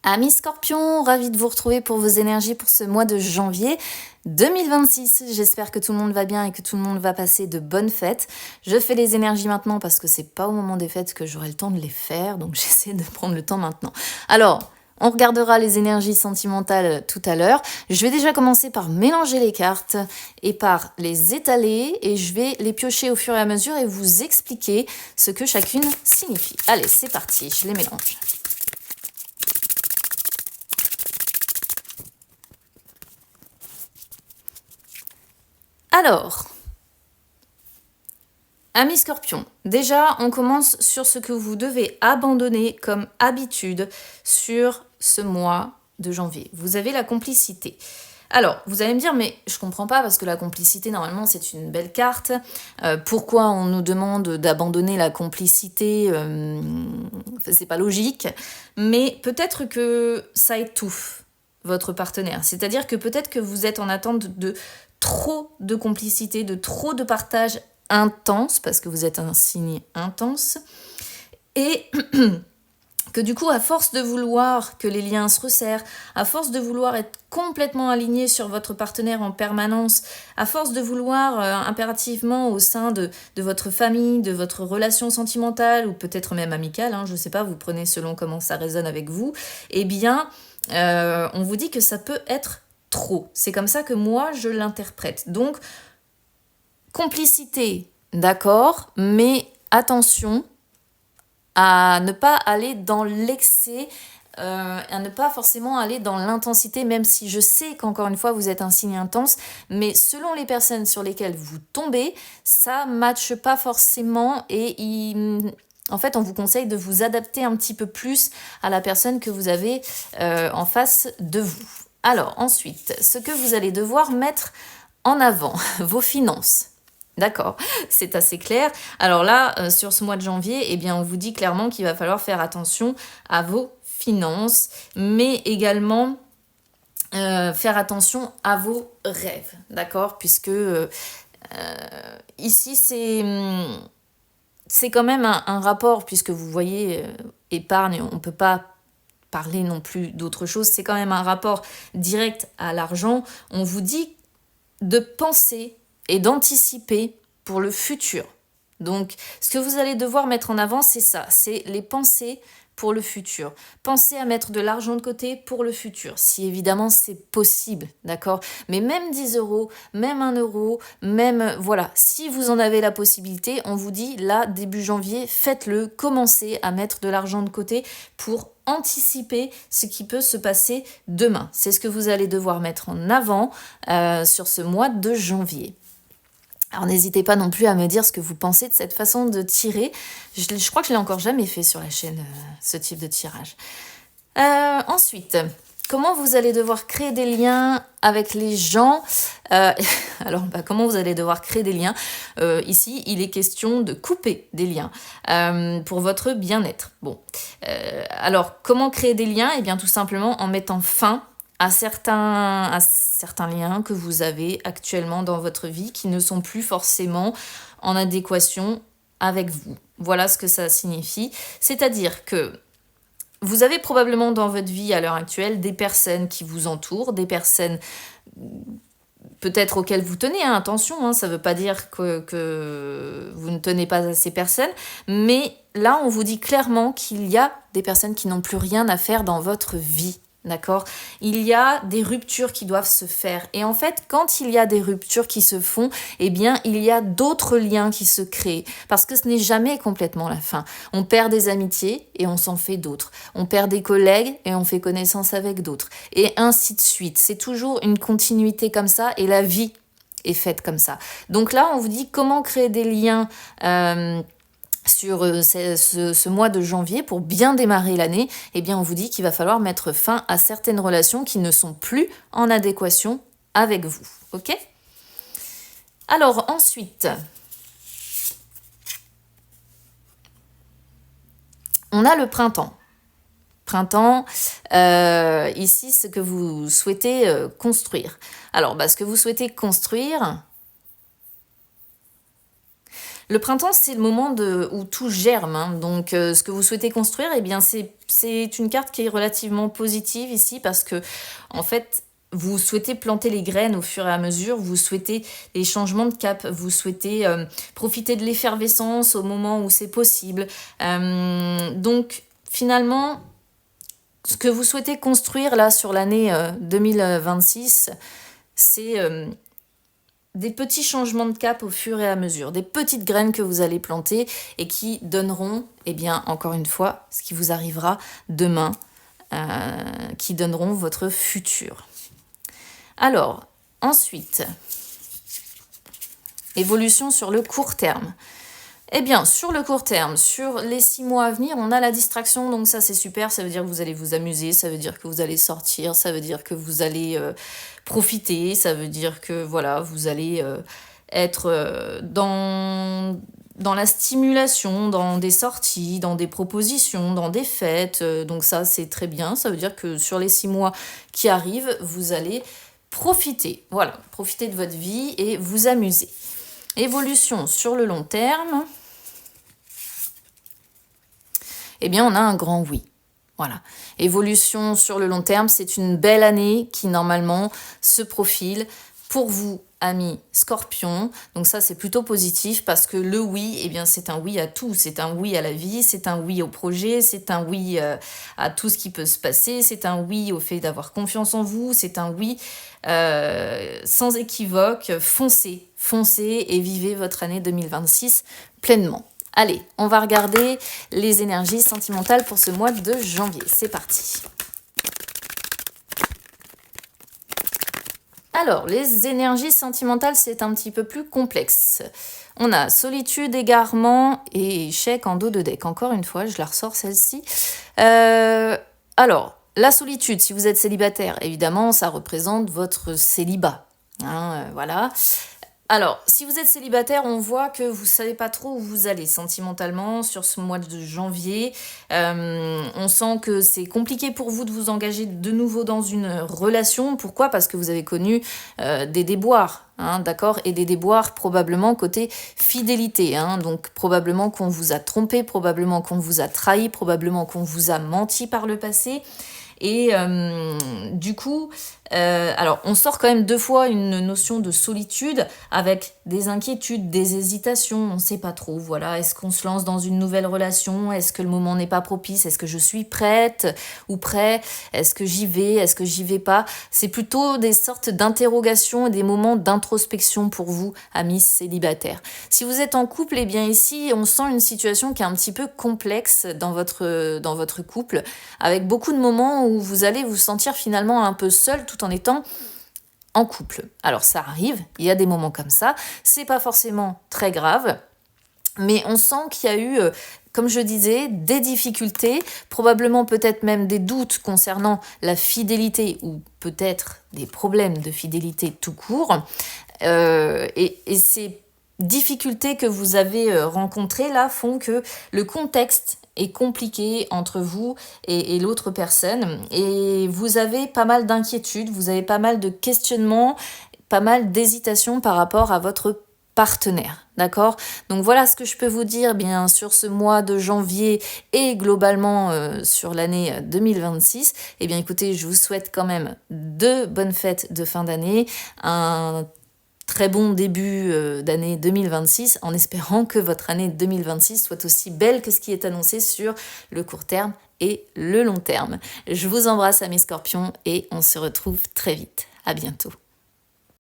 Amis Scorpion, ravi de vous retrouver pour vos énergies pour ce mois de janvier 2026. J'espère que tout le monde va bien et que tout le monde va passer de bonnes fêtes. Je fais les énergies maintenant parce que c'est pas au moment des fêtes que j'aurai le temps de les faire, donc j'essaie de prendre le temps maintenant. Alors, on regardera les énergies sentimentales tout à l'heure. Je vais déjà commencer par mélanger les cartes et par les étaler et je vais les piocher au fur et à mesure et vous expliquer ce que chacune signifie. Allez, c'est parti, je les mélange. Alors, amis Scorpion, déjà on commence sur ce que vous devez abandonner comme habitude sur ce mois de janvier. Vous avez la complicité. Alors, vous allez me dire, mais je comprends pas parce que la complicité, normalement, c'est une belle carte. Pourquoi on nous demande d'abandonner la complicité c'est pas logique. Mais peut-être que ça étouffe votre partenaire. C'est-à-dire que peut-être que vous êtes en attente de trop de complicité, de trop de partage intense, parce que vous êtes un signe intense, et que du coup, à force de vouloir que les liens se resserrent, à force de vouloir être complètement aligné sur votre partenaire en permanence, à force de vouloir impérativement au sein de votre famille, de votre relation sentimentale, ou peut-être même amicale, je ne sais pas, vous prenez selon comment ça résonne avec vous, eh bien, on vous dit que ça peut être trop. C'est comme ça que moi, je l'interprète. Donc, complicité, d'accord, mais attention à ne pas aller dans l'excès, à ne pas forcément aller dans l'intensité, même si je sais qu'encore une fois, vous êtes un signe intense, mais selon les personnes sur lesquelles vous tombez, ça ne matche pas forcément et en fait, on vous conseille de vous adapter un petit peu plus à la personne que vous avez en face de vous. Alors, ensuite, ce que vous allez devoir mettre en avant, vos finances. D'accord, c'est assez clair. Alors là, sur ce mois de janvier, eh bien, on vous dit clairement qu'il va falloir faire attention à vos finances, mais également faire attention à vos rêves, d'accord? Puisque ici, c'est quand même un rapport, puisque vous voyez, épargne, on ne peut pas parler non plus d'autre chose, c'est quand même un rapport direct à l'argent. On vous dit de penser et d'anticiper pour le futur. Donc, ce que vous allez devoir mettre en avant, c'est ça, c'est les pensées pour le futur. Pensez à mettre de l'argent de côté pour le futur, si évidemment c'est possible, d'accord? Mais même 10 euros, même 1 euro, même, voilà, si vous en avez la possibilité, on vous dit, là, début janvier, faites-le, commencez à mettre de l'argent de côté pour anticiper ce qui peut se passer demain. C'est ce que vous allez devoir mettre en avant sur ce mois de janvier. Alors n'hésitez pas non plus à me dire ce que vous pensez de cette façon de tirer. Je crois que je ne l'ai encore jamais fait sur la chaîne, ce type de tirage. Ensuite, comment vous allez devoir créer des liens avec les gens alors, comment vous allez devoir créer des liens ici, il est question de couper des liens pour votre bien-être. Bon, alors, comment créer des liens? Eh bien, tout simplement en mettant fin à certains liens que vous avez actuellement dans votre vie qui ne sont plus forcément en adéquation avec vous. Voilà ce que ça signifie. C'est-à-dire que vous avez probablement dans votre vie à l'heure actuelle des personnes qui vous entourent, des personnes peut-être auxquelles vous tenez, attention, ça ne veut pas dire que vous ne tenez pas à ces personnes, mais là on vous dit clairement qu'il y a des personnes qui n'ont plus rien à faire dans votre vie. D'accord? Il y a des ruptures qui doivent se faire. Et en fait, quand il y a des ruptures qui se font, eh bien, il y a d'autres liens qui se créent. Parce que ce n'est jamais complètement la fin. On perd des amitiés et on s'en fait d'autres. On perd des collègues et on fait connaissance avec d'autres. Et ainsi de suite. C'est toujours une continuité comme ça et la vie est faite comme ça. Donc là, on vous dit comment créer des liens sur ce mois de janvier pour bien démarrer l'année, eh bien on vous dit qu'il va falloir mettre fin à certaines relations qui ne sont plus en adéquation avec vous. Ok? Alors ensuite, on a le printemps. Printemps, ici ce que vous souhaitez construire. Alors ce que vous souhaitez construire, Le printemps, c'est le moment où tout germe, hein. Donc, ce que vous souhaitez construire, eh bien, c'est une carte qui est relativement positive ici parce que, en fait, vous souhaitez planter les graines au fur et à mesure, vous souhaitez les changements de cap, vous souhaitez profiter de l'effervescence au moment où c'est possible. Donc, finalement, ce que vous souhaitez construire là sur l'année 2026, c'est des petits changements de cap au fur et à mesure, des petites graines que vous allez planter et qui donneront, eh bien, encore une fois, ce qui vous arrivera demain, qui donneront votre futur. Alors, ensuite, évolution sur le court terme. Eh bien, sur le court terme, sur les 6 mois à venir, on a la distraction, donc ça c'est super, ça veut dire que vous allez vous amuser, ça veut dire que vous allez sortir, ça veut dire que vous allez profiter, ça veut dire que voilà, vous allez être dans la stimulation, dans des sorties, dans des propositions, dans des fêtes, donc ça c'est très bien, ça veut dire que sur les 6 mois qui arrivent, vous allez profiter, voilà, profiter de votre vie et vous amuser. Évolution sur le long terme, eh bien, on a un grand oui. Voilà. Évolution sur le long terme, c'est une belle année qui, normalement, se profile pour vous, amis Scorpion. Donc ça, c'est plutôt positif parce que le oui, eh bien, c'est un oui à tout. C'est un oui à la vie, c'est un oui au projet, c'est un oui à tout ce qui peut se passer, c'est un oui au fait d'avoir confiance en vous, c'est un oui sans équivoque. Foncez et vivez votre année 2026 pleinement. Allez, on va regarder les énergies sentimentales pour ce mois de janvier. C'est parti. Alors, les énergies sentimentales, c'est un petit peu plus complexe. On a solitude, égarement et échec en dos de deck. Encore une fois, je la ressors celle-ci. Alors, la solitude, si vous êtes célibataire, évidemment, ça représente votre célibat. Hein, voilà. Alors, si vous êtes célibataire, on voit que vous ne savez pas trop où vous allez sentimentalement sur ce mois de janvier. On sent que c'est compliqué pour vous de vous engager de nouveau dans une relation. Pourquoi ? Parce que vous avez connu des déboires, hein, d'accord ? Et des déboires probablement côté fidélité. Hein, donc probablement qu'on vous a trompé, probablement qu'on vous a trahi, probablement qu'on vous a menti par le passé. Et du coup, alors on sort quand même 2 fois une notion de solitude avec des inquiétudes, des hésitations, on ne sait pas trop, voilà, est-ce qu'on se lance dans une nouvelle relation, est-ce que le moment n'est pas propice, est-ce que je suis prête ou prêt, est-ce que j'y vais pas, c'est plutôt des sortes d'interrogations et des moments d'introspection pour vous, amis célibataires. Si vous êtes en couple, eh bien ici, on sent une situation qui est un petit peu complexe dans votre couple, avec beaucoup de moments où vous allez vous sentir finalement un peu seul tout en étant en couple. Alors ça arrive, il y a des moments comme ça, c'est pas forcément très grave, mais on sent qu'il y a eu, comme je disais, des difficultés, probablement peut-être même des doutes concernant la fidélité ou peut-être des problèmes de fidélité tout court. Et ces difficultés que vous avez rencontrées là font que le contexte est compliqué entre vous et l'autre personne et vous avez pas mal d'inquiétudes, vous avez pas mal de questionnements, pas mal d'hésitations par rapport à votre partenaire, d'accord ? Donc voilà ce que je peux vous dire bien sur ce mois de janvier et globalement sur l'année 2026. Eh bien écoutez, je vous souhaite quand même de bonnes fêtes de fin d'année, un très bon début d'année 2026 en espérant que votre année 2026 soit aussi belle que ce qui est annoncé sur le court terme et le long terme. Je vous embrasse amis Scorpions et on se retrouve très vite. À bientôt.